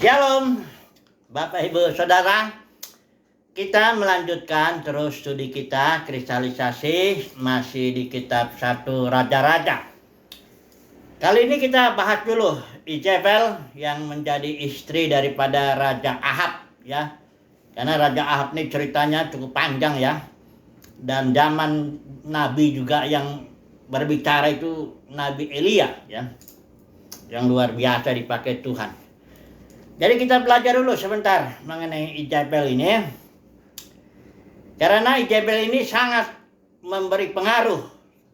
Shalom, Bapak Ibu Saudara. Kita melanjutkan terus studi kita kristalisasi masih di kitab 1 Raja-Raja. Kali ini kita bahas dulu Izebel yang menjadi istri daripada Raja Ahab ya. Karena Raja Ahab ini ceritanya cukup panjang ya. Dan zaman Nabi juga yang berbicara itu Nabi Elia ya. Yang luar biasa dipakai Tuhan. Jadi kita belajar dulu sebentar mengenai Izebel ini. Karena Izebel ini sangat memberi pengaruh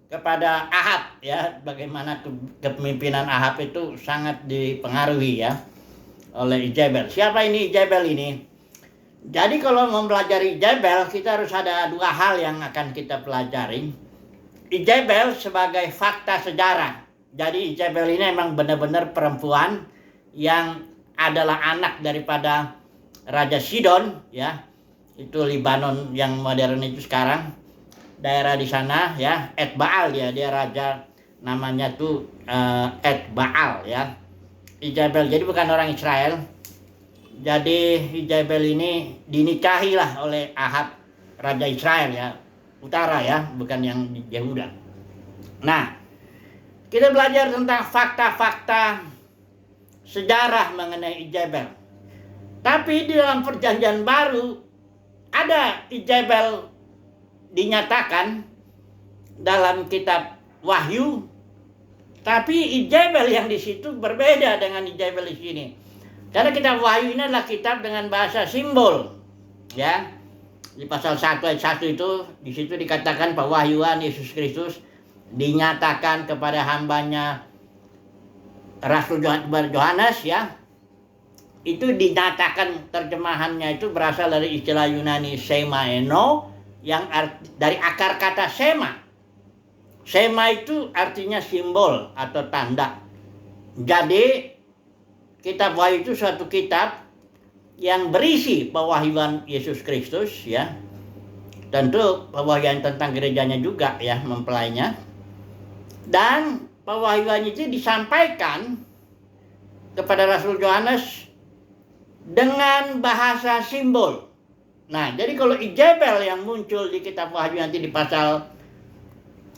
kepada Ahab ya. Bagaimana kepemimpinan Ahab itu sangat dipengaruhi ya oleh Izebel. Siapa ini Izebel ini? Jadi kalau mempelajari Izebel, kita harus ada dua hal yang akan kita pelajari. Izebel sebagai fakta sejarah. Jadi Izebel ini memang benar-benar perempuan yang adalah anak daripada Raja Sidon ya. Itu Libanon yang modern itu sekarang. Daerah di sana ya, Etbaal ya, dia raja namanya tuh Etbaal ya. Izebel jadi bukan orang Israel. Jadi Izebel ini dinikahi lah oleh Ahab, raja Israel ya, utara ya, bukan yang di Yehuda. Nah, kita belajar tentang fakta-fakta sejarah mengenai Izebel. Tapi di dalam perjanjian baru ada Izebel dinyatakan dalam kitab Wahyu. Tapi Izebel yang di situ berbeda dengan Izebel di sini. Karena kitab Wahyu ini adalah kitab dengan bahasa simbol. Ya. Di pasal 1 ayat 1 itu di situ dikatakan pewahyuan Yesus Kristus dinyatakan kepada hambanya Rasul Yohanes ya. Itu dinyatakan, terjemahannya itu berasal dari istilah Yunani semaeno yang dari akar kata sema. Sema itu artinya simbol atau tanda. Jadi kitab Wahyu itu suatu kitab yang berisi pewahyuan Yesus Kristus ya. Tentu pewahyuan tentang gerejanya juga ya, mempelainya. Dan pewahyuan itu disampaikan kepada Rasul Yohanes dengan bahasa simbol. Nah, jadi kalau Izebel yang muncul di kitab Wahyu nanti di pasal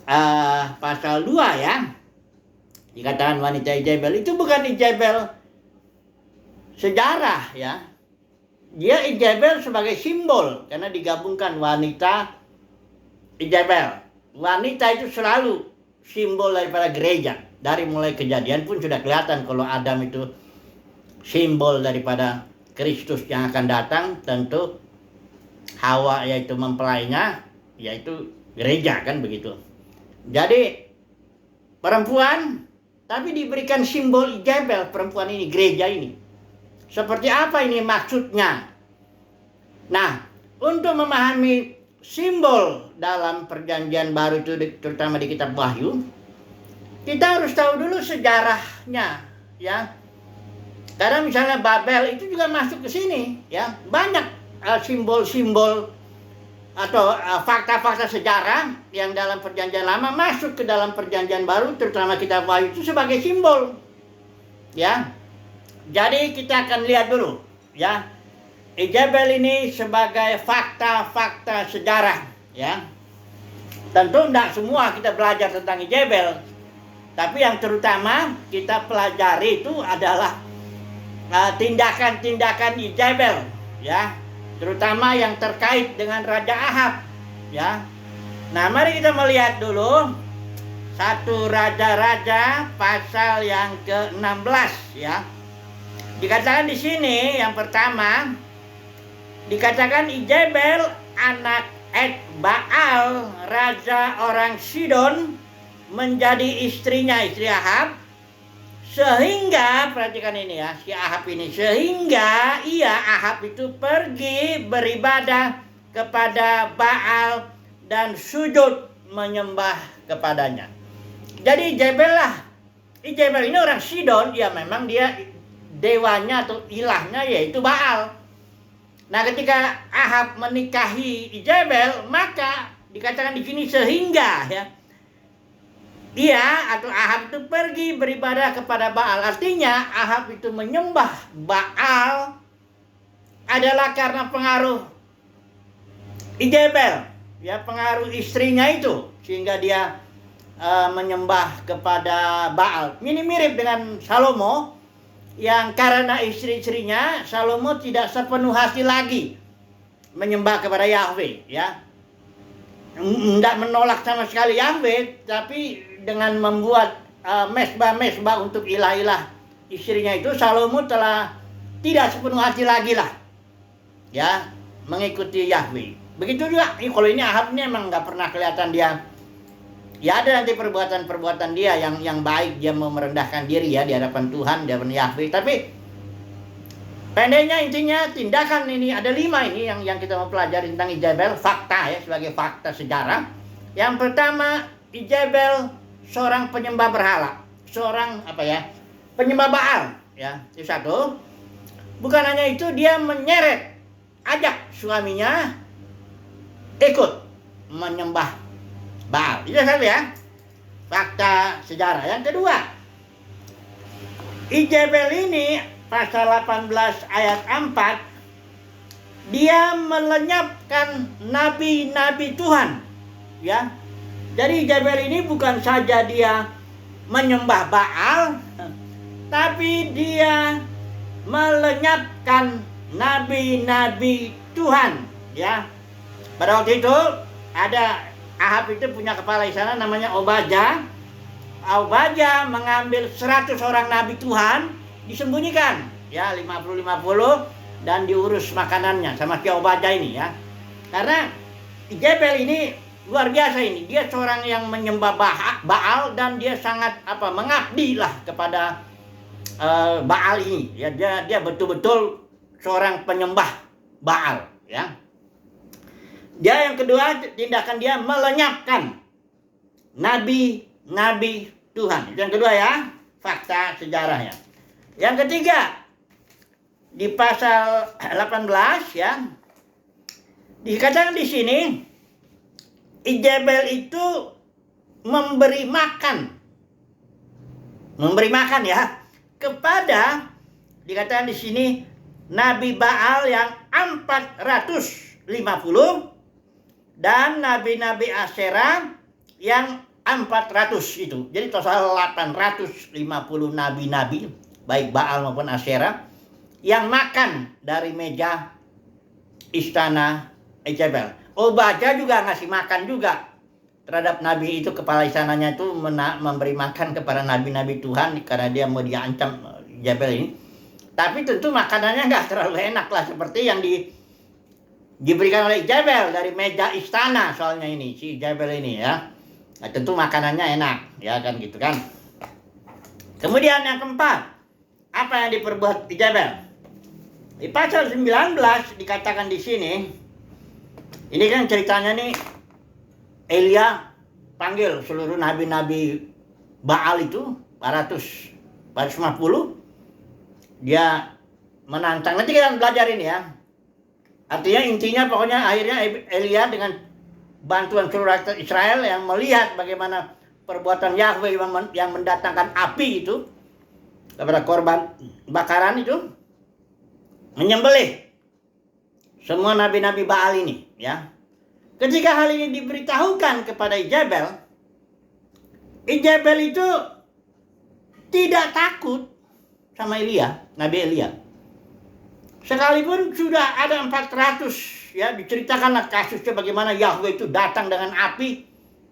2 ya, dikatakan wanita Izebel, itu bukan Izebel sejarah ya. Dia Izebel sebagai simbol karena digabungkan wanita Izebel. Wanita itu selalu simbol daripada gereja. Dari mulai Kejadian pun sudah kelihatan kalau Adam itu simbol daripada Kristus yang akan datang. Tentu Hawa yaitu mempelainya, yaitu gereja kan begitu. Jadi perempuan tapi diberikan simbol Izebel, perempuan ini, gereja ini. Seperti apa ini maksudnya? Nah, untuk memahami simbol dalam perjanjian baru itu terutama di kitab Wahyu, kita harus tahu dulu sejarahnya ya. Karena misalnya Babel itu juga masuk ke sini ya. Banyak simbol-simbol atau fakta-fakta sejarah yang dalam perjanjian lama masuk ke dalam perjanjian baru, terutama kitab Wahyu itu sebagai simbol. Ya. Jadi kita akan lihat dulu ya. Izebel ini sebagai fakta-fakta sejarah ya. Tentu tidak semua kita belajar tentang Izebel, tapi yang terutama kita pelajari itu adalah tindakan-tindakan Izebel ya, terutama yang terkait dengan Raja Ahab ya. Nah, mari kita melihat dulu 1 Raja-Raja pasal yang ke-16 ya. Dikatakan di sini yang pertama, dikatakan Izebel anak Etbaal, raja orang Sidon, menjadi istrinya, istri Ahab. Sehingga, perhatikan ini ya, si Ahab ini, sehingga Ahab itu pergi beribadah kepada Baal dan sujud menyembah kepadanya. Jadi Izebel ini orang Sidon, ya memang dia dewanya atau ilahnya yaitu Baal. Nah, ketika Ahab menikahi Izebel, maka dikatakan di sini sehingga ya, dia atau Ahab itu pergi beribadah kepada Baal. Artinya Ahab itu menyembah Baal adalah karena pengaruh Izebel, ya, pengaruh istrinya itu, sehingga dia menyembah kepada Baal. Ini mirip dengan Salomo, yang karena istri-istrinya Salomo tidak sepenuh hati lagi menyembah kepada Yahweh, ya. Tidak menolak sama sekali Yahweh, tapi dengan membuat mesbah-mesbah untuk ilah-ilah istrinya itu, Salomo telah tidak sepenuh hati lagi lah, ya, mengikuti Yahweh. Begitu juga kalau ini Ahab ini emang nggak pernah kelihatan dia, ya, ada nanti perbuatan-perbuatan dia yang baik, dia mau merendahkan diri, ya, di hadapan Tuhan, di hadapan Yahweh. Tapi pendeknya intinya tindakan ini ada 5 ini yang kita mau pelajari tentang Izebel, fakta, ya, sebagai fakta sejarah. Yang pertama, Izebel seorang penyembah berhala, seorang penyembah Baal, ya. Itu satu. Bukan hanya itu, dia menyeret, ajak suaminya ikut menyembah Baal. Itu satu, ya, fakta sejarah. Yang kedua, Izebel ini pasal 18 ayat 4, dia melenyapkan nabi-nabi Tuhan, ya. Jadi Izebel ini bukan saja dia menyembah Baal, tapi dia melenyapkan nabi-nabi Tuhan, ya. Pada waktu itu ada Ahab itu punya kepala istana namanya Obadya. Obadya mengambil 100 orang nabi Tuhan, disembunyikan, ya, 50-50, dan diurus makanannya sama si Obadya ini, ya. Karena Izebel ini luar biasa ini, dia seorang yang menyembah Baal, dan dia sangat mengabdi lah kepada Baal ini, ya. Dia betul-betul seorang penyembah Baal, ya. Dia yang kedua, tindakan dia melenyapkan nabi-nabi Tuhan. Itu yang kedua, ya, fakta sejarahnya. Yang ketiga, di pasal 18, ya, dikatakan di sini Izebel itu memberi makan, ya, kepada, dikatakan di sini, nabi Baal yang 450 dan nabi-nabi Asyera yang 400 itu. Jadi total 850 nabi-nabi, baik Baal maupun Asyera, yang makan dari meja istana Izebel. Obadya juga ngasih makan juga terhadap nabi itu, kepala istananya itu memberi makan kepada nabi-nabi Tuhan karena dia mau diancam Izebel ini. Tapi tentu makanannya nggak terlalu enak lah, seperti yang diberikan oleh Izebel dari meja istana, soalnya ini si Izebel ini, ya. Nah, tentu makanannya enak, ya, kan gitu kan. Kemudian yang keempat, apa yang diperbuat Izebel? Di pasal 19 dikatakan di sini, ini kan ceritanya nih, Elia panggil seluruh nabi-nabi Baal itu 450, dia menantang. Nanti kita belajar ini, ya. Artinya intinya pokoknya akhirnya Elia dengan bantuan seluruh rakyat Israel yang melihat bagaimana perbuatan Yahweh yang mendatangkan api itu kepada korban bakaran itu, menyembelih semua nabi-nabi Baal ini, ya. Ketika hal ini diberitahukan kepada Izebel, Izebel itu tidak takut sama Elia, Nabi Elia. Sekalipun sudah ada 400, ya, diceritakanlah kasusnya bagaimana Yahweh itu datang dengan api,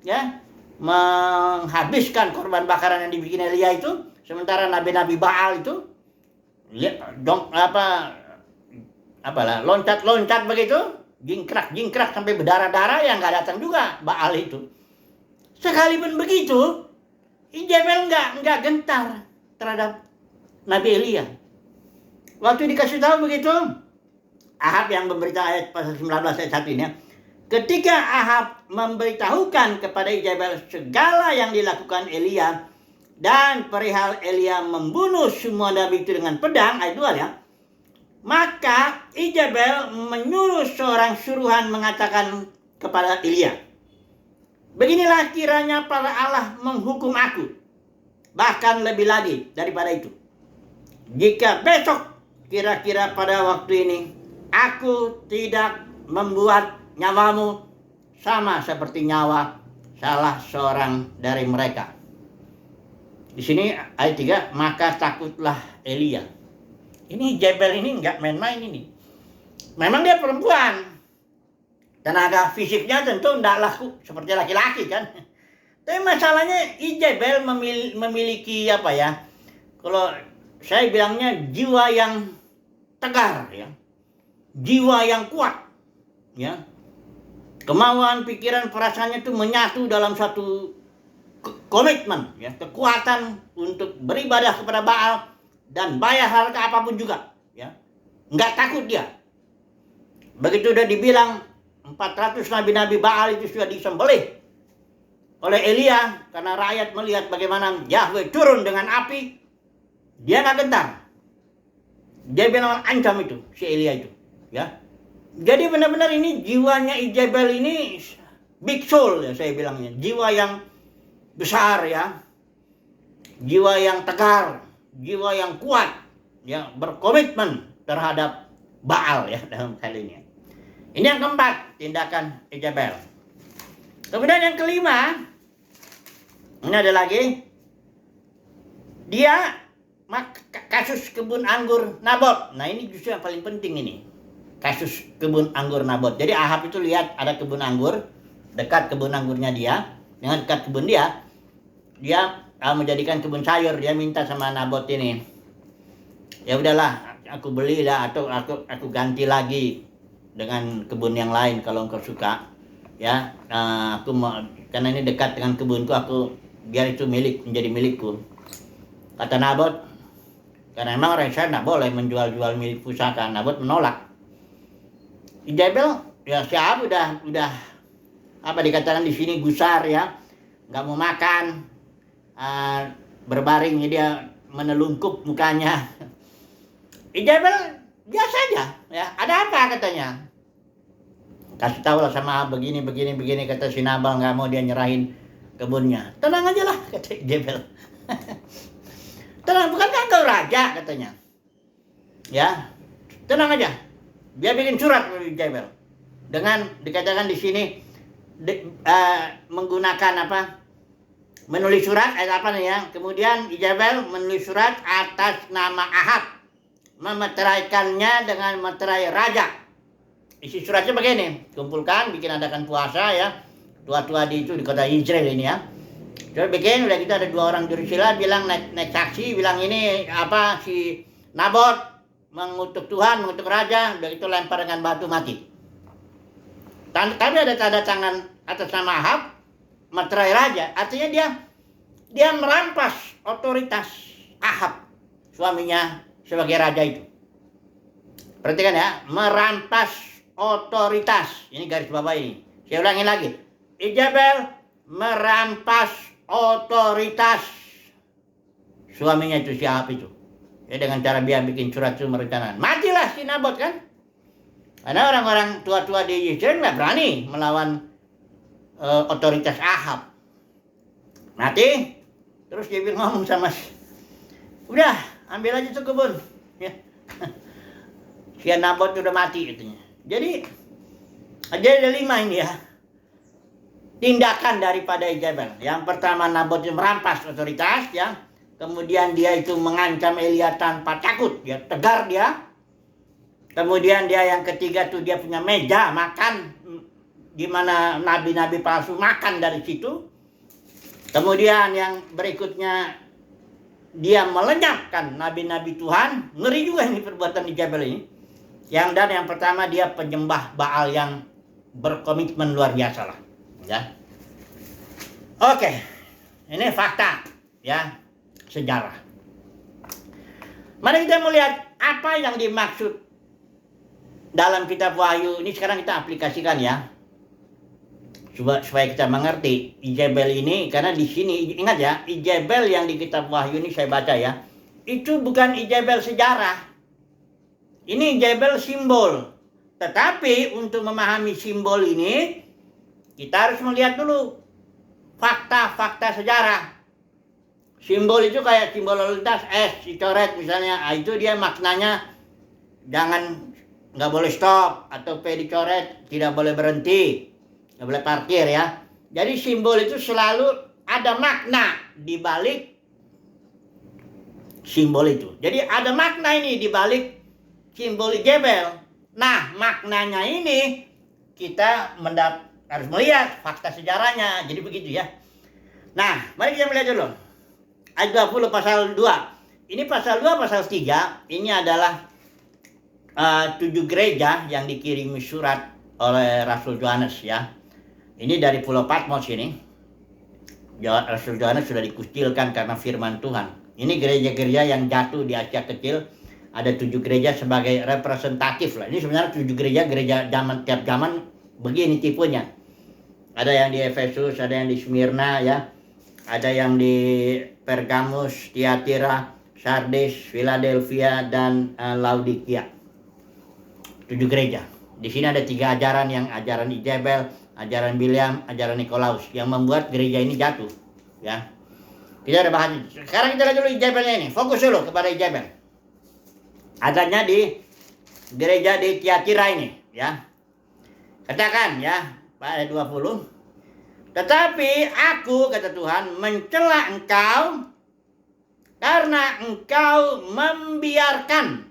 ya, menghabiskan korban bakaran yang dibikin Elia itu, sementara nabi-nabi Baal itu loncat-loncat begitu, jingkrak sampai berdarah-darah, yang nggak datang juga Baal itu. Sekalipun begitu, Izebel nggak gentar terhadap Nabi Elia. Waktu dikasih tahu begitu, Ahab yang memberitahu ayat pasal 19 ayat 1 ini, ya. Ketika Ahab memberitahukan kepada Izebel segala yang dilakukan Elia dan perihal Elia membunuh semua nabi itu dengan pedang, ayat 2, ya. Maka Izebel menyuruh seorang suruhan mengatakan kepada Elia, Beginilah kiranya para Allah menghukum aku, bahkan lebih lagi daripada itu. Jika besok kira-kira pada waktu ini aku tidak membuat nyawamu sama seperti nyawa salah seorang dari mereka. Di sini ayat 3, maka takutlah Elia. Ini Jebel ini nggak main-main ini. Memang dia perempuan. Tenaga fisiknya tentu tidak laku seperti laki-laki kan. Tapi masalahnya Jebel memiliki apa ya? Kalau saya bilangnya jiwa yang tegar ya. Jiwa yang kuat ya. Kemauan, pikiran, perasaannya itu menyatu dalam satu komitmen ya, kekuatan untuk beribadah kepada Baal dan bayar harga apapun juga ya. Enggak takut dia. Begitu udah dibilang 400 nabi-nabi Baal itu sudah disembelih oleh Elia karena rakyat melihat bagaimana Yahweh turun dengan api, dia nggak gentar. Dia benar ancam itu si Elia itu ya. Jadi benar-benar ini jiwanya Jebel ini big soul ya saya bilangnya, jiwa yang besar ya, jiwa yang tegar, jiwa yang kuat, yang berkomitmen terhadap Baal ya dalam hal ini. Ini yang keempat, tindakan Jebel. Kemudian yang kelima, ini ada lagi, dia kasus kebun anggur Nabot. Nah ini justru yang paling penting ini, kasus kebun anggur Nabot. Jadi Ahab itu lihat ada kebun anggur, dekat kebun anggurnya dia, dengan dekat kebun dia menjadikan kebun sayur. Dia minta sama Nabot ini, ya udahlah, aku belilah atau aku ganti lagi dengan kebun yang lain kalau engkau suka ya. Aku mau, karena ini dekat dengan kebunku, aku biar itu menjadi milikku. Kata Nabot, karena memang orang Israel tidak boleh menjual-jual milik pusaka. Nabot menolak. Jebel ya siapa udah apa dikatakan di sini gusar ya, nggak mau makan, berbaring dia menelungkup mukanya. Jebel biasa aja ya, ada apa katanya, kasih tahu lah sama begini kata si Nabal, nggak mau dia nyerahin kebunnya. Tenang aja lah kata Jebel. Tenang, bukankah engkau raja katanya ya, tenang aja. Dia bikin surat dari Jebel dengan dikatakan di sini menggunakan apa, menulis surat ayat apa nih ya. Kemudian Jebel menulis surat atas nama Ahab, memeteraikannya dengan meterai raja. Isi suratnya begini, kumpulkan, bikin adakan puasa ya, tua-tua di kota Israel ini ya. Terus bikin, udah kita ada 2 orang jurusila bilang naik saksi, bilang ini apa, si Nabot mengutuk Tuhan, mengutuk raja, udah itu lempar dengan batu mati. Tapi ada tanda tangan atas nama Ahab, meterai raja, artinya dia merampas otoritas Ahab, suaminya sebagai raja itu. Perhatikan ya, merampas otoritas. Ini garis bawah ini. Saya ulangi lagi. Jebel merampas otoritas suaminya itu, si Ahab itu. Ya, dengan cara dia bikin surat itu merencanakan. Matilah si Nabot kan. Karena orang-orang tua-tua di Israel nggak berani melawan otoritas Ahab. Mati. Terus dia ngomong sama, udah ambil aja tuh kebun. Ya. Si Nabot udah mati katanya. Jadi ada 5 ini ya, tindakan daripada Jebel. Yang pertama, Nabot merampas otoritas ya. Kemudian dia itu mengancam Elia tanpa takut, dia tegar dia. Kemudian dia yang ketiga tuh dia punya meja makan, di mana nabi-nabi palsu makan dari situ. Kemudian yang berikutnya dia melenyapkan nabi-nabi Tuhan. Ngeri juga ini perbuatan di Jebel ini. Yang pertama dia penyembah Baal yang berkomitmen luar biasa lah ya. Oke, ini fakta ya, sejarah. Mari kita melihat apa yang dimaksud dalam kitab Wahyu ini. Sekarang kita aplikasikan ya, supaya kita mengerti Jebel ini. Karena di sini ingat ya, Jebel yang di kitab Wahyu ini saya baca ya, itu bukan Jebel sejarah. Ini Jebel simbol. Tetapi untuk memahami simbol ini, kita harus melihat dulu fakta-fakta sejarah. Simbol itu kayak simbol lalu lintas, S dicoret misalnya, itu dia maknanya nggak boleh stop, atau P dicoret, tidak boleh berhenti, nggak boleh parkir ya. Jadi simbol itu selalu ada makna di balik simbol itu. Jadi ada makna ini di balik simbol Ijabel. Nah, maknanya ini kita harus melihat fakta sejarahnya. Jadi begitu ya. Nah, mari kita melihat dulu. Ayat 20 pasal 2. Ini pasal 2, pasal 3. Ini adalah 7 gereja yang dikirimi surat oleh Rasul Yohanes ya. Ini dari Pulau Patmos ini. Rasul Yohanes sudah dikucilkan karena firman Tuhan. Ini gereja-gereja yang jatuh di Asia Kecil. Ada 7 gereja sebagai representatif lah. Ini sebenarnya 7 gereja zaman, tiap zaman begini tipenya. Ada yang di Efesus, ada yang di Smyrna ya. Ada yang di Pergamus, Tiatira, Sardes, Philadelphia, dan Laodikia. 7 gereja. Di sini ada 3 ajaran, yang ajaran Ijabel, ajaran Bileam, ajaran Nikolaus, yang membuat gereja ini jatuh. Ya, kita udah bahas. Sekarang kita lihat dulu Ijabelnya ini. Fokus dulu kepada Ijabel. Adanya di gereja di Tiatira ini, ya. Katakan ya, ayat 20. Tetapi aku, kata Tuhan, mencela engkau karena engkau membiarkan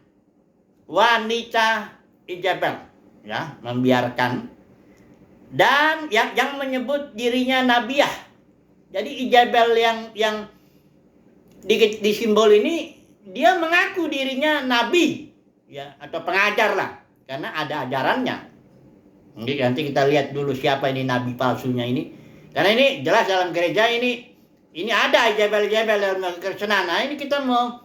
wanita Ijabel, ya, membiarkan, dan yang menyebut dirinya nabiah. Jadi Ijabel yang di simbol ini, dia mengaku dirinya nabi, ya, atau pengajar lah, karena ada ajarannya. Nanti kita lihat dulu siapa ini nabi palsunya ini. Karena ini jelas dalam gereja ini ada Ijabel-Ijabel dalam kekristenan. Nah, ini kita mau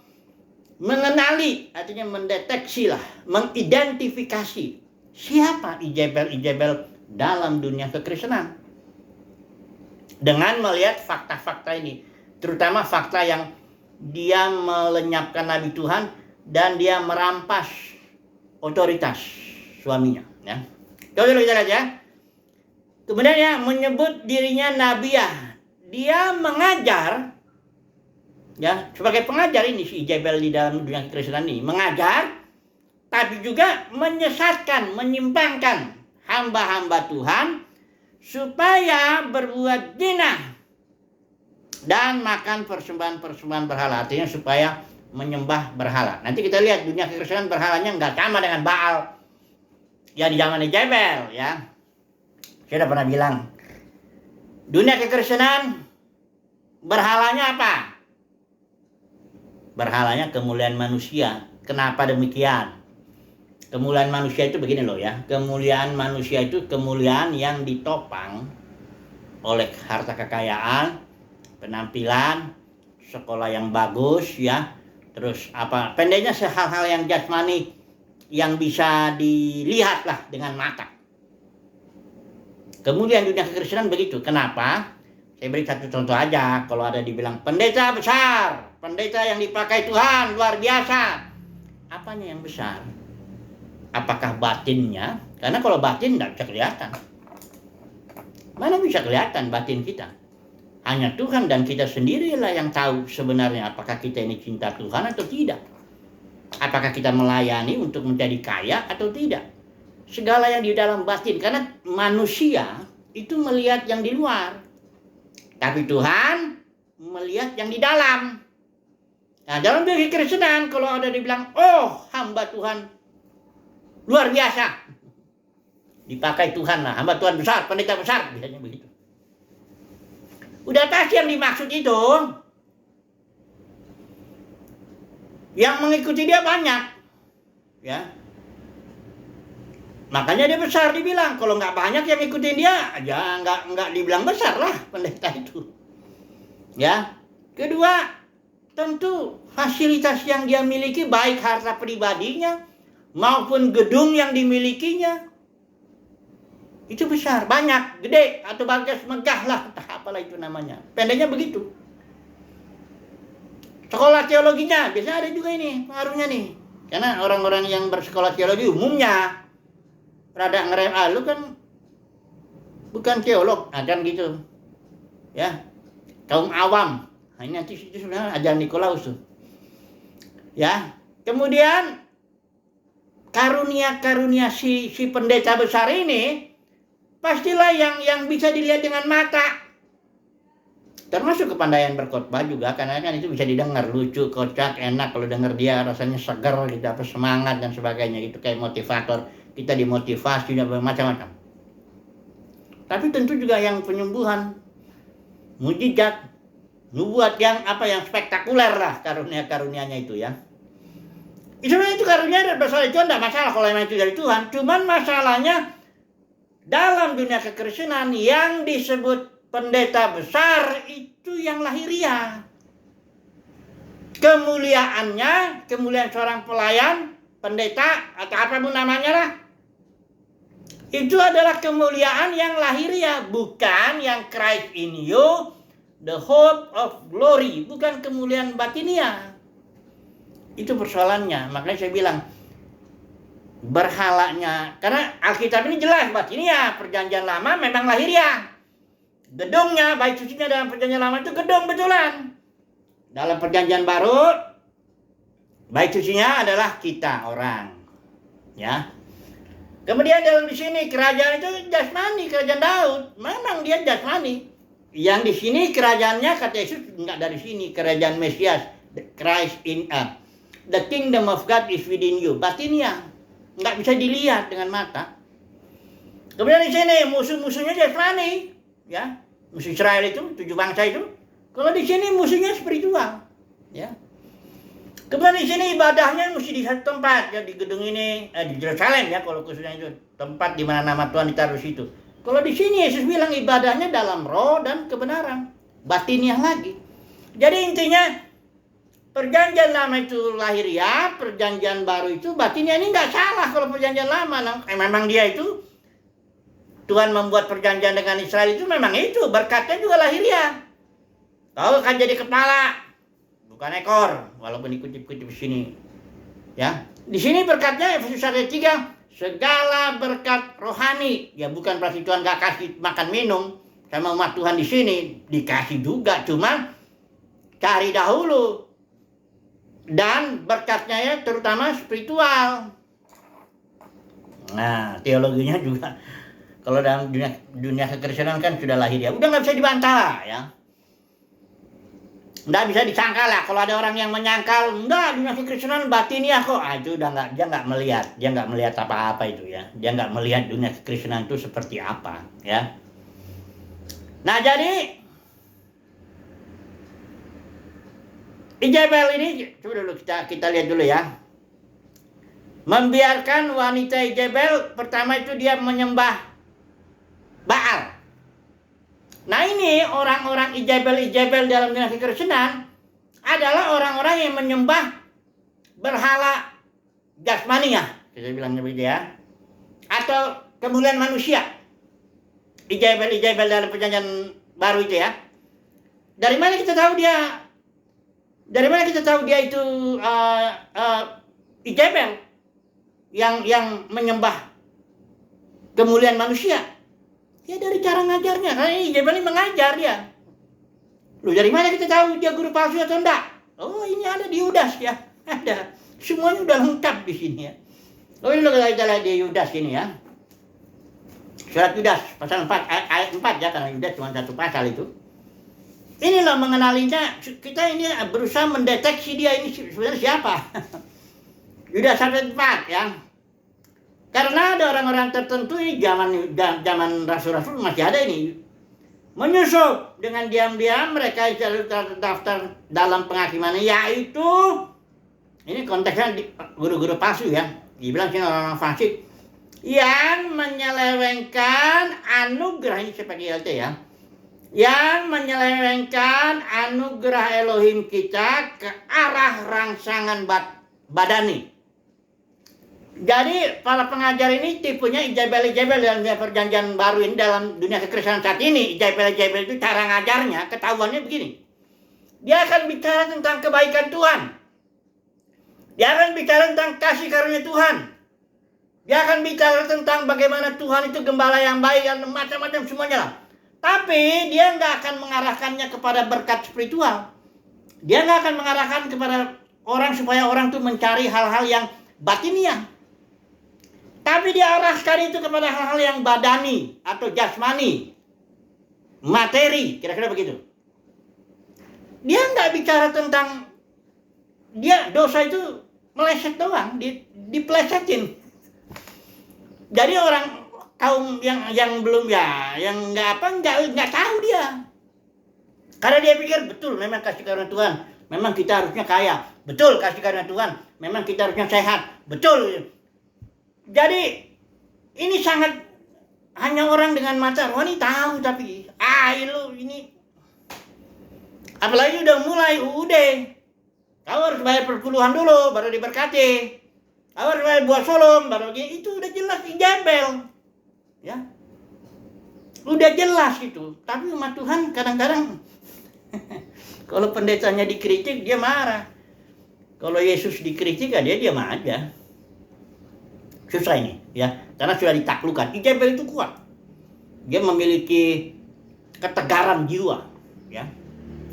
mengenali, artinya mendeteksi lah, mengidentifikasi siapa Ijabel-Ijabel dalam dunia kekristenan. Dengan melihat fakta-fakta ini, terutama fakta yang dia melenyapkan nabi Tuhan dan dia merampas otoritas suaminya. Ya. Coba dulu kita lihat ya. Kemudian ya, menyebut dirinya nabiah. Dia mengajar, ya, sebagai pengajar ini si Ijabel di dalam dunia kekristenan ini. Mengajar, tapi juga menyesatkan, menyimpangkan hamba-hamba Tuhan supaya berbuat zina dan makan persembahan-persembahan berhala. Artinya supaya menyembah berhala. Nanti kita lihat dunia kekristenan berhalanya nggak sama dengan Baal yang di zaman Ijabel, ya. Saya udah pernah bilang, dunia kekristenan berhalanya apa? Berhalanya kemuliaan manusia. Kenapa demikian? Kemuliaan manusia itu begini loh ya. Kemuliaan manusia itu kemuliaan yang ditopang oleh harta kekayaan, penampilan, sekolah yang bagus ya. Terus apa? Pendeknya hal-hal yang jasmani yang bisa dilihat lah dengan mata. Kemudian dunia kekristenan begitu. Kenapa? Saya beri satu contoh aja. Kalau ada dibilang pendeta besar, pendeta yang dipakai Tuhan luar biasa. Apanya yang besar? Apakah batinnya? Karena kalau batin tidak bisa kelihatan. Mana bisa kelihatan batin kita? Hanya Tuhan dan kita sendirilah yang tahu sebenarnya apakah kita ini cinta Tuhan atau tidak. Apakah kita melayani untuk menjadi kaya atau tidak. Segala yang di dalam batin. Karena manusia itu melihat yang di luar. Tapi Tuhan melihat yang di dalam. Nah, dalam dunia kekristenan kalau ada dibilang, oh hamba Tuhan luar biasa. Dipakai Tuhan lah. Hamba Tuhan besar, pendeta besar. Biasanya begitu. Udah pasti yang dimaksud itu. Yang mengikuti dia banyak. Ya. Makanya dia besar dibilang. Kalau nggak banyak yang ikutin dia, aja nggak dibilang besar lah pendeta itu. Ya. Kedua, tentu fasilitas yang dia miliki, baik harta pribadinya maupun gedung yang dimilikinya, itu besar, banyak, gede, atau bagas megah lah, entah apalah itu namanya. Pendeknya begitu. Sekolah teologinya, biasanya ada juga ini pengaruhnya nih. Karena orang-orang yang bersekolah teologi umumnya rada ngerem, lu kan bukan teolog, kan gitu. ya, kaum awam. Nah, ini nanti itu sebenarnya ajaran Nikolaus tuh. Ya. Kemudian karunia-karunia si pendeta besar ini pastilah yang bisa dilihat dengan mata. Termasuk kepandaian berkhotbah juga, karena kan itu bisa didengar, lucu, kocak, enak kalau dengar dia, rasanya segar gitu, apa semangat dan sebagainya, itu kayak motivator, kita dimotivasi dan macam-macam. Tapi tentu juga yang penyembuhan, mujizat, nubuat yang spektakuler lah karunia-karunianya itu ya. Sebenarnya itu karunia berasal dari Tuhan, tidak masalah kalau memang itu dari Tuhan. Cuman masalahnya dalam dunia kekristenan yang disebut pendeta besar itu yang lahiriah. Kemuliaannya, kemuliaan seorang pelayan, pendeta atau apapun namanya lah, itu adalah kemuliaan yang lahiriah, bukan yang Christ in you, the hope of glory, bukan kemuliaan batiniah. Itu persoalannya. Makanya saya bilang berhalanya, karena Alkitab ini jelas batiniah, perjanjian lama memang lahiriah. Gedungnya, bait sucinya dalam perjanjian lama itu gedung betulan. Dalam perjanjian baru, bait sucinya adalah kita orang. Ya. Kemudian dalam di sini kerajaan itu jasmani, kerajaan Daud, memang dia jasmani. Yang di sini kerajaannya kata Yesus enggak dari sini, kerajaan Mesias, Christ in us. The kingdom of God is within you. Batiniah, enggak bisa dilihat dengan mata. Kemudian di sini musuh-musuhnya jasmani. Ya, musuh Israel itu 7 bangsa itu. Kalau di sini musuhnya spiritual, ya. Kemudian di sini ibadahnya mesti di satu tempat, ya, di gedung ini, di Yerusalem ya, kalau khususnya itu tempat di mana nama Tuhan ditaruh situ. Kalau di sini Yesus bilang ibadahnya dalam roh dan kebenaran, batiniah lagi. Jadi intinya perjanjian lama itu lahiriah, perjanjian baru itu batiniah. Ini nggak salah kalau perjanjian lama, memang dia itu Tuhan membuat perjanjian dengan Israel itu memang itu, berkatnya juga lahiriah. Kau akan jadi kepala, bukan ekor, walaupun dikutip-kutip di sini. Ya, di sini berkatnya Efesus 1:3, segala berkat rohani. Ya bukan berarti Tuhan gak kasih makan minum sama umat Tuhan di sini, dikasih juga, cuma cari dahulu. Dan berkatnya ya terutama spiritual. Nah, teologinya juga kalau dalam dunia kekristenan kan sudah lahir ya, udah nggak bisa dibantah lah ya, nggak bisa disangkal lah. Kalau ada orang yang menyangkal enggak dunia kekristenan batiniah kok, itu udah dia nggak melihat apa-apa itu ya, dia nggak melihat dunia kekristenan itu seperti apa ya. Nah jadi Izebel ini coba dulu kita lihat dulu ya. Membiarkan wanita Izebel, pertama itu dia menyembah Baal. Nah ini orang-orang Izebel dalam dunia kekristenan adalah orang-orang yang menyembah berhala jasmaniah, kita bilangnya begitu ya, atau kemuliaan manusia. Izebel dalam perjanjian baru itu ya. Dari mana kita tahu dia itu Izebel yang menyembah kemuliaan manusia? Ya dari cara ngajarnya, karena Izebel ini mengajar dia. Loh dari mana kita tahu dia guru palsu atau enggak? Oh ini ada di Yudas ya, ada. Semuanya udah lengkap di sini ya. Oh ini kita lihat di Yudas ini ya. Surat Yudas pasal 4 ayat 4 ya, karena Yudas cuma satu pasal itu. Inilah mengenalinya, kita ini berusaha mendeteksi dia ini sebenarnya siapa. Yudas 1:4 ya. Karena ada orang-orang tertentu ini zaman rasul-rasul masih ada ini, menyusup dengan diam-diam mereka selalu terdaftar dalam penghakiman, yaitu ini konteksnya guru-guru palsu ya, dibilang sini orang-orang fasik yang menyelewengkan anugerah, ini seperti LT ya, yang menyelewengkan anugerah Elohim kita ke arah rangsangan badani. Jadi para pengajar ini tipenya Izebel dalam dunia perjanjian baru ini, dalam dunia kekristenan saat ini. Izebel itu cara ngajarnya, ketahuannya begini. Dia akan bicara tentang kebaikan Tuhan. Dia akan bicara tentang kasih karunia Tuhan. Dia akan bicara tentang bagaimana Tuhan itu gembala yang baik dan macam-macam semuanya lah. Tapi dia nggak akan mengarahkannya kepada berkat spiritual. Dia nggak akan mengarahkan kepada orang supaya orang tuh mencari hal-hal yang batiniah. Tapi dia arahkan itu kepada hal-hal yang badani atau jasmani, materi, kira-kira begitu. Dia nggak bicara tentang dia dosa itu meleset doang, dipelesetin. Jadi orang kaum yang belum yang nggak tahu dia. Karena dia pikir betul memang kasih karunia Tuhan, memang kita harusnya kaya, betul kasih karunia Tuhan, memang kita harusnya sehat, betul. Jadi ini sangat hanya orang dengan mata rohani tahu, tapi lu ini apalagi udah mulai kau harus bayar perpuluhan dulu baru diberkati. Kau harus bayar buah solong baru itu udah jelas Jebel. Ya. Udah jelas itu. Tapi umat Tuhan kadang-kadang kalau pendetanya dikritik dia marah. Kalau Yesus dikritik dia diam aja. Susah ini, ya. Karena sudah ditaklukkan. Jebel itu kuat. Dia memiliki ketegaran jiwa, ya.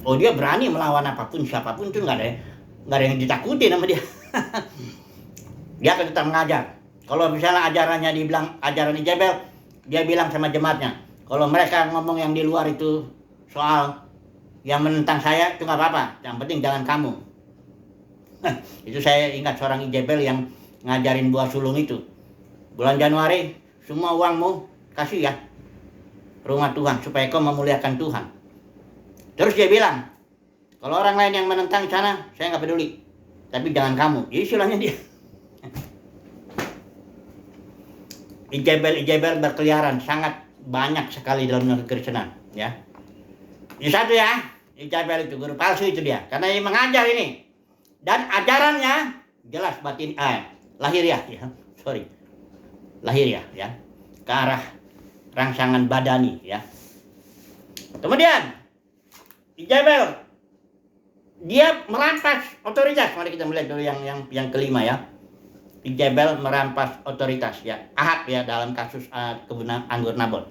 Oh, dia berani melawan apapun siapapun itu nggak ada yang ditakuti sama dia. Dia akan tetap mengajar. Kalau misalnya ajarannya dibilang ajaran Jebel, dia bilang sama jemaatnya, kalau mereka ngomong yang di luar itu soal yang menentang saya itu nggak apa-apa, yang penting jangan kamu. Itu saya ingat seorang Jebel yang ngajarin buah sulung itu. Bulan Januari semua uangmu kasih ya rumah Tuhan supaya kau memuliakan Tuhan. Terus dia bilang, kalau orang lain yang menentang sana, saya nggak peduli. Tapi jangan kamu. Jadi istilahnya dia. Jebel berkeliaran sangat banyak sekali dalam dunia kekristenan, ya. Ini satu ya, Jebel itu guru palsu itu dia, karena dia mengajar ini. Dan ajarannya jelas lahiriah ya. Lahiriah ya. Ke arah rangsangan badani ya. Kemudian Jebel dia merampas otoritas. Mari kita melihat dulu yang kelima ya. Jebel merampas otoritas ya. Ahab ya dalam kasus kebun anggur Nabot.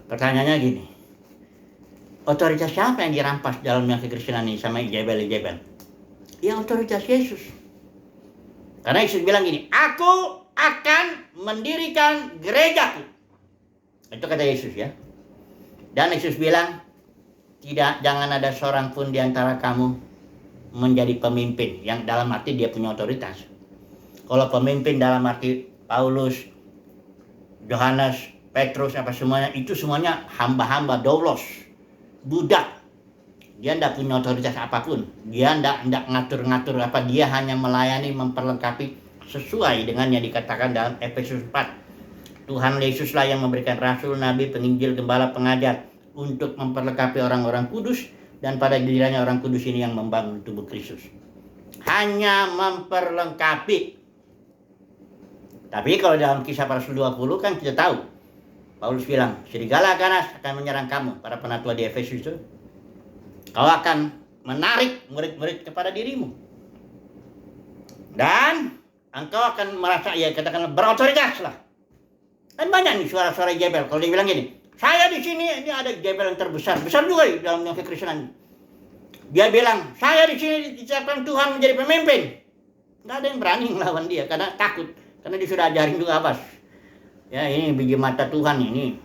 Pertanyaannya gini. Otoritas siapa yang dirampas dalam kekristenan ini sama Jebel? Ya otoritas Yesus. Karena Yesus bilang gini, aku akan mendirikan gerejaku. Itu kata Yesus ya. Dan Yesus bilang, jangan ada seorang pun di antara kamu menjadi pemimpin, yang dalam arti dia punya otoritas. Kalau pemimpin dalam arti Paulus, Yohanes, Petrus, apa semuanya, itu semuanya hamba-hamba, doulos, budak. Dia tidak punya otoritas apapun. Dia tidak ngatur-ngatur apa. Dia hanya melayani, memperlengkapi sesuai dengan yang dikatakan dalam Efesus 4. Tuhan Yesuslah yang memberikan rasul, nabi, penginjil, gembala, pengajar untuk memperlengkapi orang-orang kudus, dan pada gilirannya orang kudus ini yang membangun tubuh Kristus. Hanya memperlengkapi. Tapi kalau dalam Kisah Para Rasul 20 kan kita tahu, Paulus bilang, serigala ganas akan menyerang kamu, para penatua di Efesus itu. Kau akan menarik murid-murid kepada dirimu. Dan engkau akan merasa, ya katakanlah berotoritas lah. Dan banyak nih suara-suara Jebel. Kalau dia bilang gini, saya di sini, ini ada Jebel yang terbesar. Besar juga dalam kekristenan. Dia bilang, saya di sini ditetapkan Tuhan menjadi pemimpin. Nggak ada yang berani melawan dia, karena takut. Karena dia sudah ajarin juga Abbas. Ya ini biji mata Tuhan ini.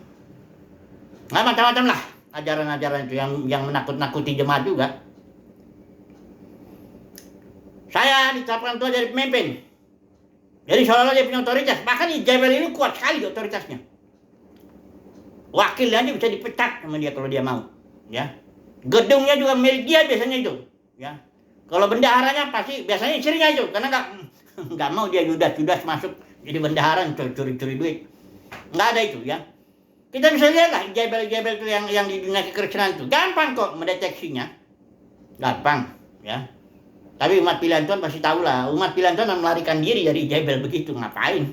Nggak macam-macam lah. Ajaran-ajaran itu yang menakut-nakuti jemaat juga. Saya ditetapkan Tuhan jadi pemimpin. Jadi seolah-olah dia punya otoritas. Bahkan Jebel ini kuat sekali otoritasnya. Wakilnya aja bisa dipecat sama dia kalau dia mau. Ya. Gedungnya juga milik dia biasanya itu. Ya. Kalau bendaharanya pasti biasanya istrinya itu. Karena nggak mau dia judas masuk jadi bendahara curi-curi duit. Nggak ada itu ya. Kita bisa lihat lah Jebel-Jebel itu yang di dunia kekristenan itu. Gampang kok mendeteksinya. Gampang ya. Tapi umat pilihan Tuhan pasti tahu lah. Umat pilihan Tuhan melarikan diri dari Jebel begitu. Ngapain?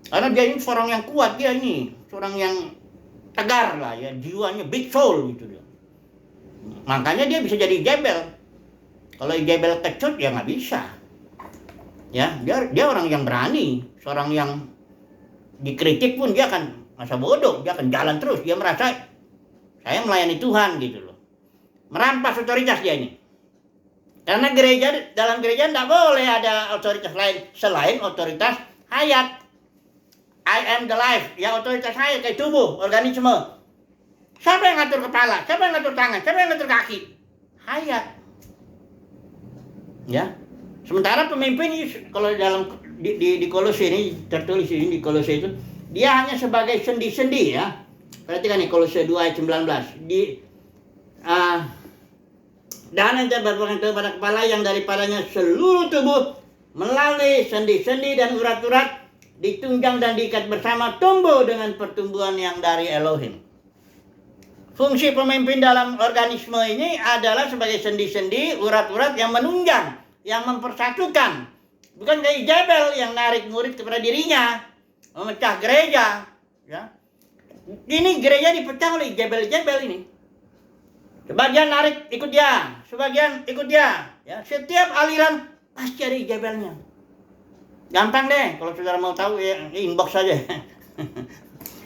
Karena dia ini seorang yang kuat. Dia ini seorang yang tegar lah ya. Jiwanya big soul gitu dia. Makanya dia bisa jadi Jebel. Kalau Jebel kecut ya nggak bisa. Ya, dia orang yang berani. Seorang yang dikritik pun dia akan masa bodoh, dia akan jalan terus. Dia merasa saya melayani Tuhan gitu loh. Merampas otoritas dia ini. Karena dalam gereja tidak boleh ada otoritas lain selain otoritas hayat. I am the life, ya otoritas hayat kayak tubuh, organisme. Siapa yang ngatur kepala? Siapa yang ngatur tangan? Siapa yang ngatur kaki? Hayat. Ya. Sementara pemimpin kalau di Kolose ini tertulis ini di Kolose itu dia hanya sebagai sendi-sendi ya. Perhatikan nih Kolose 2 ayat 19. Dan ente berpegang teguh pada kepala yang daripadanya seluruh tubuh melalui sendi-sendi dan urat-urat ditunjang dan diikat bersama tumbuh dengan pertumbuhan yang dari Elohim. Fungsi pemimpin dalam organisme ini adalah sebagai sendi-sendi, urat-urat yang menunjang, yang mempersatukan. Bukan kayak Jebel yang narik murid kepada dirinya, memecah gereja. Ya. Ini gereja dipecah oleh Jebel-Jebel ini. Sebagian narik ikut dia, sebagian ikut dia. Ya. Setiap aliran pasti ada Jebelnya. Gampang deh, kalau saudara mau tahu ya inbox saja.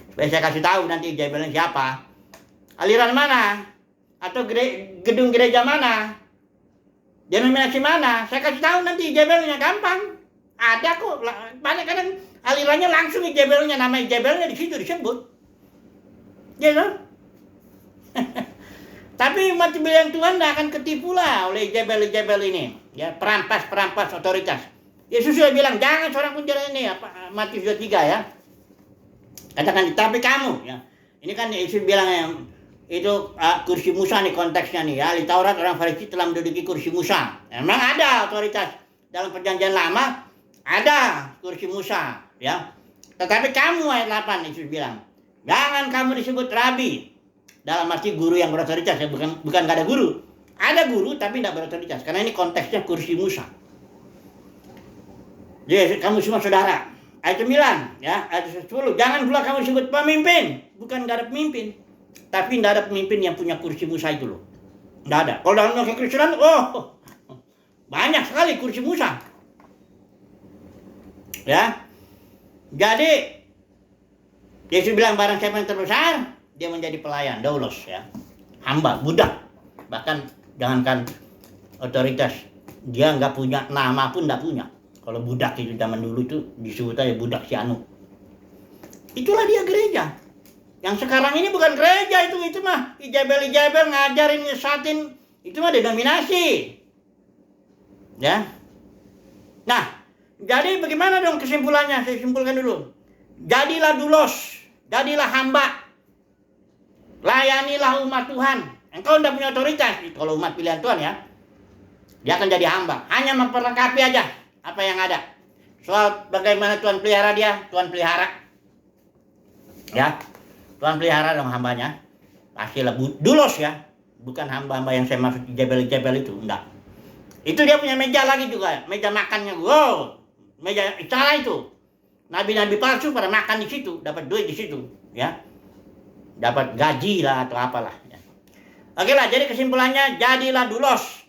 Supaya saya kasih tahu nanti Jebelnya siapa. Aliran mana? Atau gedung gereja mana? Denominasi mana? Saya kasih tahu nanti Jebelnya, gampang. Ada kok, banyak kadang alirannya langsung Jebelnya, nama Jebelnya di situ disebut. Ya kan? Tapi umat pilihan Tuhan tidak akan ketipu lah oleh Jebel-Jebel ini. Ya, perampas otoritas. Yesus sudah bilang, jangan seorang pun jalan ini. Matius 23 ya. Katakan, tapi kamu. Ya. Ini kan Yesus bilang ya, itu kursi Musa nih konteksnya nih ya. Di Taurat orang Farisi telah menduduki kursi Musa. Memang ada otoritas. Dalam perjanjian lama, ada kursi Musa. Ya. Tetapi kamu ayat 8 Yesus bilang, jangan kamu disebut rabi. Dalam arti guru yang berotoritas ya, bukan gak ada guru. Ada guru tapi tidak berotoritas. Karena ini konteksnya kursi Musa. Jadi kamu semua saudara. Ayat 9 ya, ayat 10. Jangan pula kamu disebut pemimpin. Bukan gak ada pemimpin. Tapi tidak ada pemimpin yang punya kursi Musa itu loh. Tidak ada. Kalau dalam kekristenan, banyak sekali kursi Musa. Ya. Jadi Yesus bilang barang siapa yang terbesar, dia menjadi pelayan, doulos ya. Hamba, budak. Bahkan jangankan otoritas, dia nggak punya nama pun nggak punya. Kalau budak itu zaman dulu itu disebut aja budak si Anu. Itulah dia gereja. Yang sekarang ini bukan gereja itu mah Ijabel ngajarin nyesatin, itu mah denominasi. Ya. Nah, jadi bagaimana dong kesimpulannya? Saya simpulkan dulu. Jadilah doulos, jadilah hamba. Layanilah umat Tuhan. Engkau tidak punya otoritas. Kalau umat pilihan Tuhan ya, dia akan jadi hamba. Hanya memperlengkapi aja apa yang ada. Soal bagaimana Tuhan pelihara dia, Tuhan pelihara. Ya, Tuhan pelihara dong hambanya. Pastilah doulos ya. Bukan hamba-hamba yang saya maksud Jebel-Jebel itu. Enggak. Itu dia punya meja lagi juga. Meja makannya. Wow. Meja salah itu. Nabi-nabi palsu pada makan di situ. Dapat duit di situ. Ya. Dapat gaji lah atau apalah. Oke lah, jadi kesimpulannya jadilah doulos.